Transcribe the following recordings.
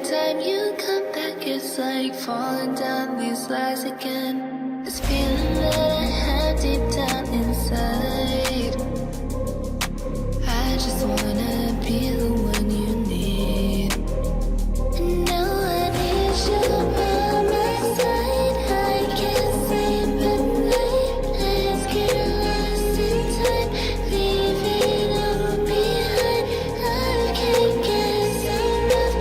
time you come back, it's like falling down these lies again. This feeling that I have deep down inside, I just wanna be the one you need. And now I need you by my side. I can't sleep at night. Let's get lost in time, leave it all behind. I can't get enough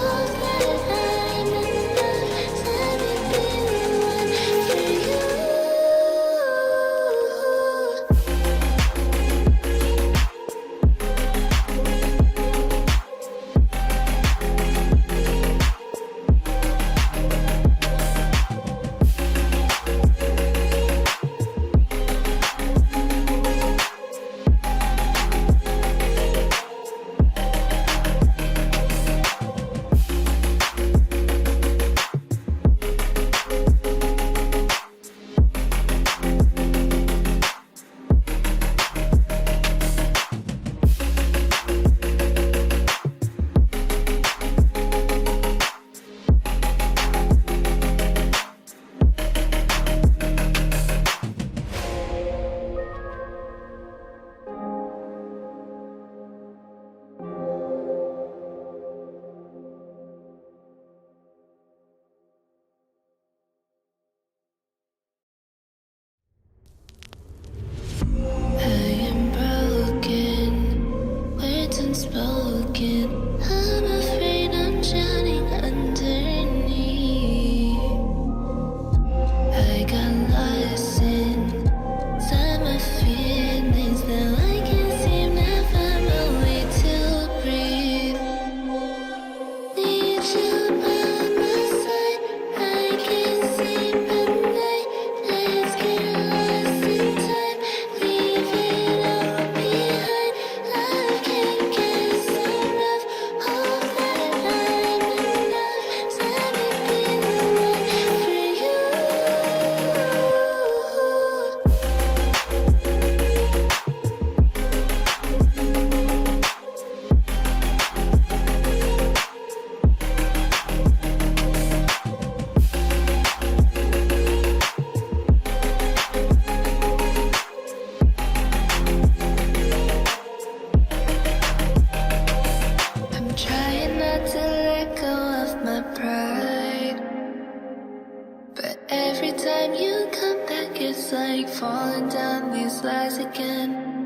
of that I'm enough. Let me be the one for you. I am broken, words unspoken. I'm afraid I'm drowning underneath. I got lost in summer feelings that I can't seem to find a way to breathe. Need you by my side. I can't sleep at night. Let's get lost in time, leave it all behind. I can't get enough of that I'm enough. Let me be the one for you. I'm trying not to let go of my pride, but every time you come back, it's like falling down these lies again.